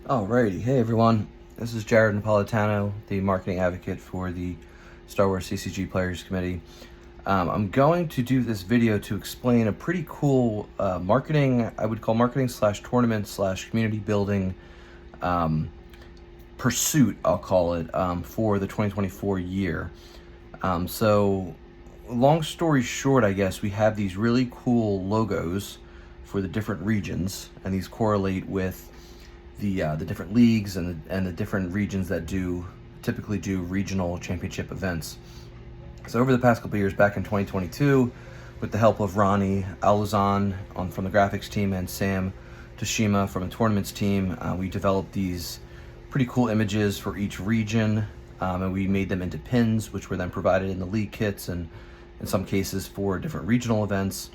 Alrighty, hey everyone, this is Jared Napolitano, the marketing advocate for the Star Wars CCG Players Committee. I'm going to do this video to explain a pretty cool marketing, I would call marketing slash tournament slash community building pursuit, I'll call it, for the 2024 year. So long story short, I guess, we have these really cool logos for the different regions, and these correlate with the different leagues and the different regions that typically do regional championship events. So over the past couple of years, back in 2022, with the help of Ronnie Aluzan from the graphics team and Sam Toshima from the tournaments team, we developed these pretty cool images for each region, and we made them into pins, which were then provided in the league kits and in some cases for different regional events.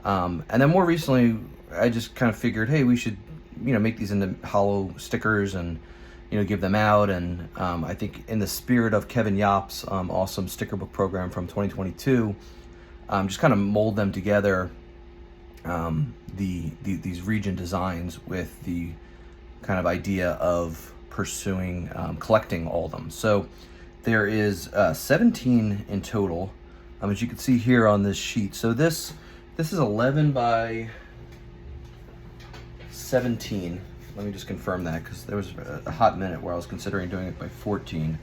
And then more recently, I just kind of figured, hey, we should make these into Holo stickers and give them out. And I think in the spirit of Kevin Yopp's awesome sticker book program from 2022, just kind of mold them together, these region designs with the kind of idea of pursuing collecting all of them. So there is 17 in total, as you can see here on this sheet. So this is 11 by 17. Let me just confirm that, because there was a hot minute where I was considering doing it by 14.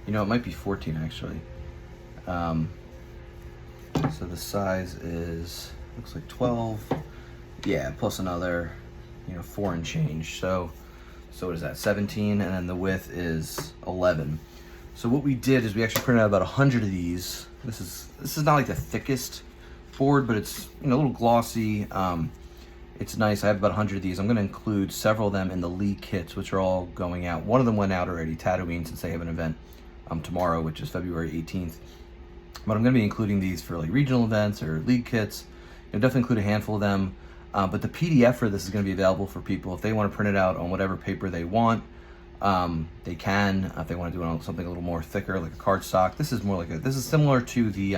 It might be 14 actually. So the size looks like 12. Yeah, plus another, 4 and change. So what is that? 17, and then the width is 11. So what we did is we actually printed out about 100 of these. This is not like the thickest board, but it's a little glossy. It's nice. I have about 100 of these. I'm going to include several of them in the league kits, which are all going out. One of them went out already, Tatooine, since they have an event tomorrow, which is February 18th. But I'm going to be including these for like regional events or league kits. Definitely include a handful of them. But the PDF for this is going to be available for people if they want to print it out on whatever paper they want. They can. If they want to do it on something a little more thicker, like a cardstock. This is more like this is similar to the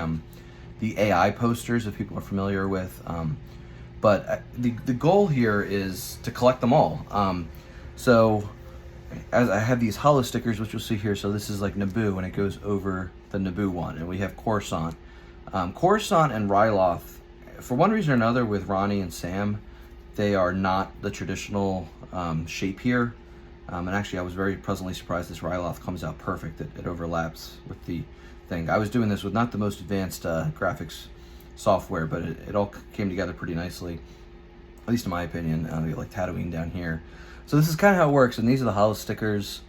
AI posters, if people are familiar with. But the goal here is to collect them all. So as I have these Holo stickers, which you'll see here. So this is like Naboo, and it goes over the Naboo one. And we have Coruscant. Coruscant and Ryloth, for one reason or another, with Ronnie and Sam, they are not the traditional shape here. And actually, I was very pleasantly surprised this Ryloth comes out perfect. It overlaps with the thing. I was doing this with not the most advanced graphics software, but it all came together pretty nicely, at least in my opinion. We got like Tatooine down here. So this is kind of how it works, and these are the Holo stickers.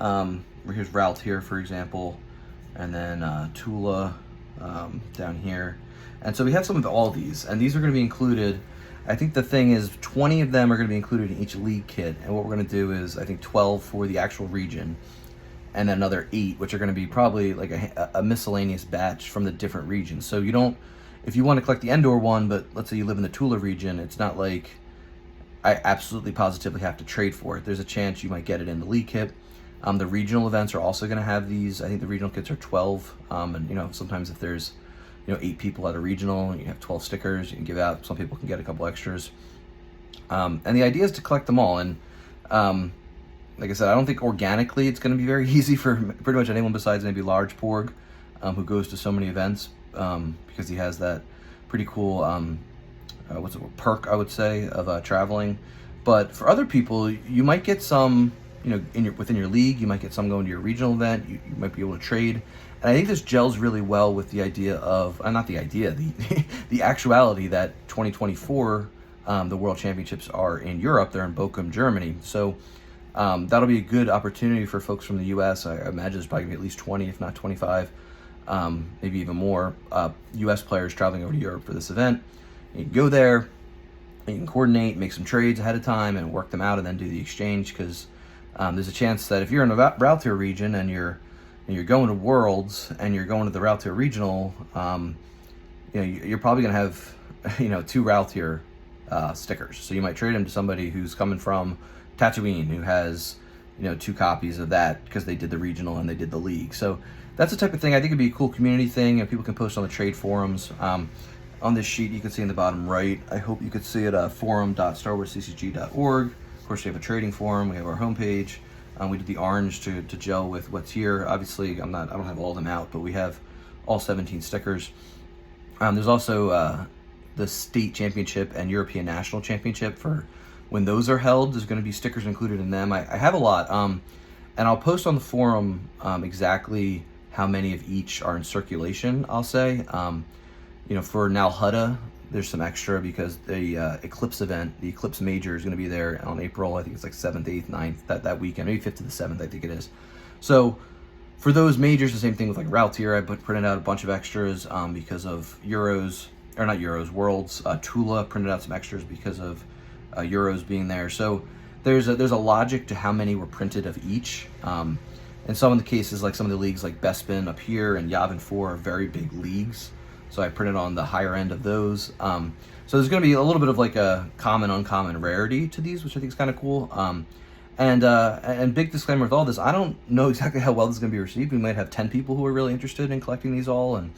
Here's Ralt here, for example, and then Tula down here. And so we have some of all these, and these are going to be included. I think the thing is 20 of them are going to be included in each league kit, and what we're going to do is I think 12 for the actual region, and then another 8, which are going to be probably like a miscellaneous batch from the different regions. So if you want to collect the Endor one, but let's say you live in the Tula region, it's not like I absolutely positively have to trade for it. There's a chance you might get it in the league kit. The regional events are also going to have these. I think the regional kits are 12, and sometimes if there's 8 people at a regional, you have 12 stickers you can give out. Some people can get a couple extras. And the idea is to collect them all. And like I said, I don't think organically it's going to be very easy for pretty much anyone besides maybe Large Porg, who goes to so many events, because he has that pretty cool perk, I would say, of traveling. But for other people, you might get some, within your league. You might get some going to your regional event. You might be able to trade. And I think this gels really well with the idea of, not the idea, the actuality that 2024, the World Championships are in Europe. They're in Bochum, Germany. So that'll be a good opportunity for folks from the U.S. I imagine there's probably at least 20, if not 25, maybe even more, U.S. players traveling over to Europe for this event. You can go there, you can coordinate, make some trades ahead of time, and work them out, and then do the exchange, because there's a chance that if you're in a Route Tier region and you're going to Worlds and you're going to the Route Tier Regional, you're probably going to have 2 Route Tier stickers. So you might trade them to somebody who's coming from Tatooine, who has 2 copies of that because they did the regional and they did the league. So that's the type of thing I think would be a cool community thing, and people can post on the trade forums. On this sheet you can see in the bottom right, I hope you could see it, forum.starwarsccg.org. Of course, we have a trading forum. We have our homepage. We did the orange to gel with what's here. Obviously, I don't have all of them out, but we have all 17 stickers. There's also the state championship and European national championship. For when those are held, there's going to be stickers included in them. I have a lot, and I'll post on the forum exactly how many of each are in circulation. I'll say, for Nalhutta, there's some extra because the Eclipse event, the Eclipse Major, is going to be there on April, I think it's like 7th, 8th, 9th, that weekend, maybe 5th to the 7th, I think it is. So for those majors, the same thing with like Routier, I printed out a bunch of extras because of Worlds. Tula printed out some extras because of Euros being there. So there's a logic to how many were printed of each. In some of the cases, like some of the leagues like Bespin up here and Yavin 4 are very big leagues. So I printed on the higher end of those. So there's going to be a little bit of like a common, uncommon rarity to these, which I think is kind of cool. And big disclaimer with all this, I don't know exactly how well this is going to be received. We might have 10 people who are really interested in collecting these all, and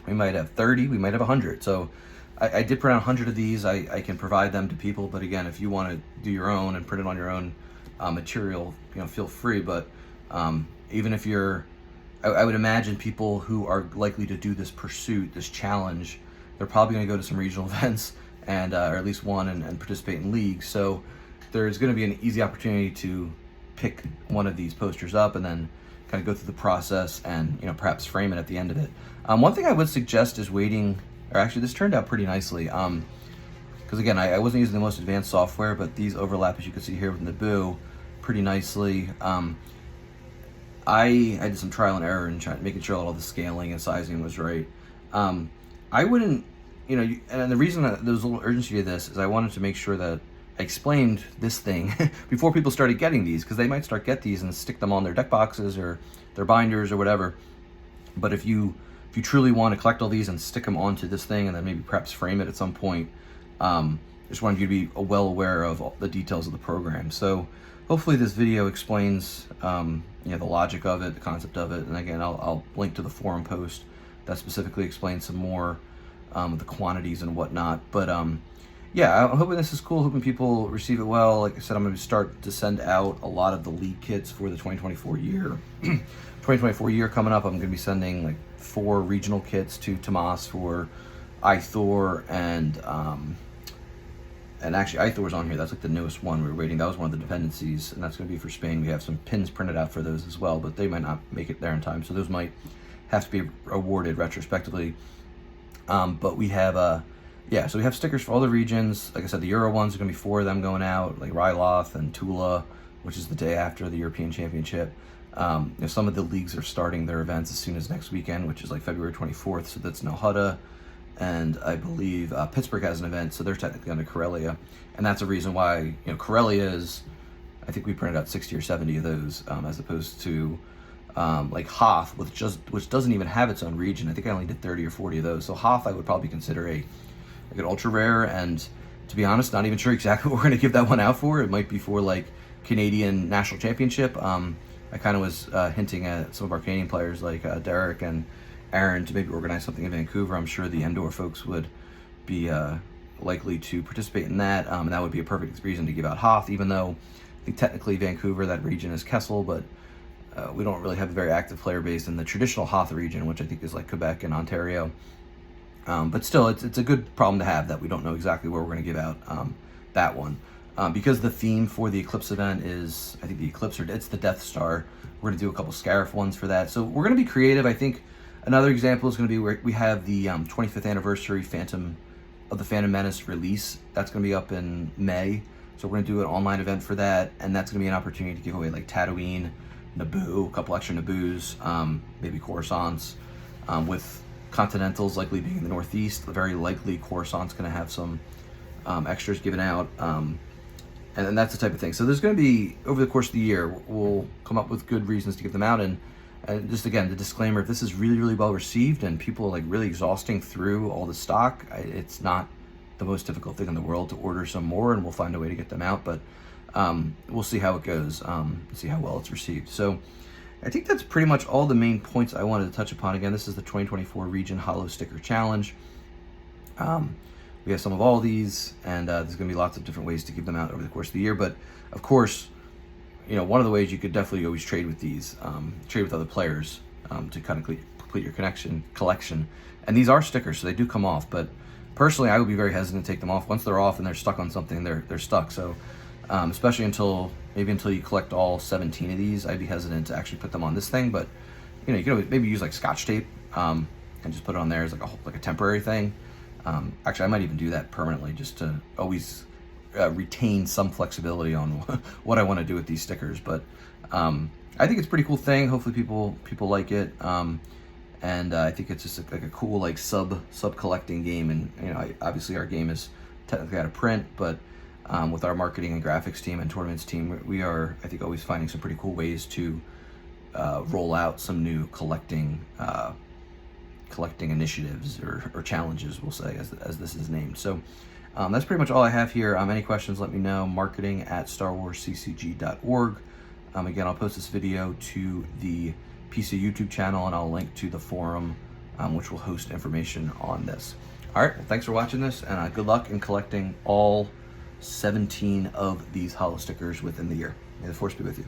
we might have 30, we might have 100. So I did print out 100 of these. I can provide them to people, but again, if you want to do your own and print it on your own material, feel free. But even if I would imagine people who are likely to do this pursuit, this challenge, they're probably going to go to some regional events and or at least one and participate in leagues. So there's going to be an easy opportunity to pick one of these posters up and then kind of go through the process and perhaps frame it at the end of it. One thing I would suggest is waiting, or actually this turned out pretty nicely, because again, I wasn't using the most advanced software, but these overlap, as you can see here with Naboo, pretty nicely. I did some trial and error and making sure all the scaling and sizing was right. I wouldn't, and the reason that there was a little urgency to this is I wanted to make sure that I explained this thing before people started getting these, because they might get these and stick them on their deck boxes or their binders or whatever. But if you truly want to collect all these and stick them onto this thing and then maybe perhaps frame it at some point, just wanted you to be well aware of all the details of the program. So hopefully this video explains the logic of it, the concept of it, and again, I'll link to the forum post that specifically explains some more the quantities and whatnot. But yeah, I'm hoping this is cool, hoping people receive it well. Like I said, I'm going to start to send out a lot of the league kits for the 2024 year. 2024 year coming up, I'm going to be sending like 4 regional kits to Tomas for Ithor, and actually Ithor's on here. That's like the newest one we're waiting. That was one of the dependencies, and that's going to be for Spain. We have some pins printed out for those as well, but they might not make it there in time, so those might have to be awarded retrospectively. But we have so we have stickers for all the regions. Like I said, the Euro ones are going to be 4 of them going out, like Ryloth and Tula, which is the day after the European Championship. Some of the leagues are starting their events as soon as next weekend, which is like February 24th, so that's Nalhutta, and I believe Pittsburgh has an event, so they're technically under Karelia, and that's a reason why Karelia is, I think we printed out 60 or 70 of those, as opposed to like Hoth, which doesn't even have its own region. I think I only did 30 or 40 of those. So Hoth I would probably consider a an ultra rare, and to be honest, not even sure exactly what we're going to give that one out for. It might be for like Canadian National Championship. I kind of was hinting at some of our Canadian players like Derek and Aaron to maybe organize something in Vancouver. I'm sure the Endor folks would be likely to participate in that, and that would be a perfect reason to give out Hoth, even though I think technically Vancouver, that region is Kessel, but we don't really have a very active player base in the traditional Hoth region, which I think is like Quebec and Ontario. But still, it's a good problem to have that we don't know exactly where we're going to give out that one. Because the theme for the Eclipse event is, I think the Eclipse, it's the Death Star. We're going to do a couple Scarif ones for that. So we're going to be creative. I think another example is going to be where we have the 25th anniversary Phantom Menace release. That's going to be up in May. So we're going to do an online event for that, and that's going to be an opportunity to give away like Tatooine, Naboo, a couple extra Naboos, maybe Coruscants, with Continentals likely being in the Northeast. Very likely Coruscant's going to have some extras given out, and that's the type of thing. So there's going to be, over the course of the year, we'll come up with good reasons to give them out. And just again, the disclaimer, if this is really, really well received and people are like really exhausting through all the stock, it's not the most difficult thing in the world to order some more, and we'll find a way to get them out. But we'll see how it goes, see how well it's received. So I think that's pretty much all the main points I wanted to touch upon. Again, this is the 2024 Region Holo Sticker Challenge. We have some of all these, and there's going to be lots of different ways to give them out over the course of the year. But of course, you know, one of the ways you could definitely always trade with these, trade with other players to kind of complete your collection. And these are stickers, so they do come off. But personally, I would be very hesitant to take them off. Once they're off and they're stuck on something, they're stuck. So especially until you collect all 17 of these, I'd be hesitant to actually put them on this thing. But you know, you could always maybe use like Scotch tape and just put it on there as like a temporary thing. Actually, I might even do that permanently, just to always retain some flexibility on what I want to do with these stickers. But I think it's a pretty cool thing. Hopefully people like it, and I think it's just like a cool like sub collecting game. And you know, obviously our game is technically out of print, but with our marketing and graphics team and tournaments team, we are, I think, always finding some pretty cool ways to roll out some new collecting initiatives or challenges, we'll say, as this is named. So that's pretty much all I have here. Any questions, let me know. marketing@starwarsccg.org. Again, I'll post this video to the PC YouTube channel, and I'll link to the forum, which will host information on this. All right, well, thanks for watching this, and good luck in collecting all 17 of these Holo stickers within the year. May the force be with you.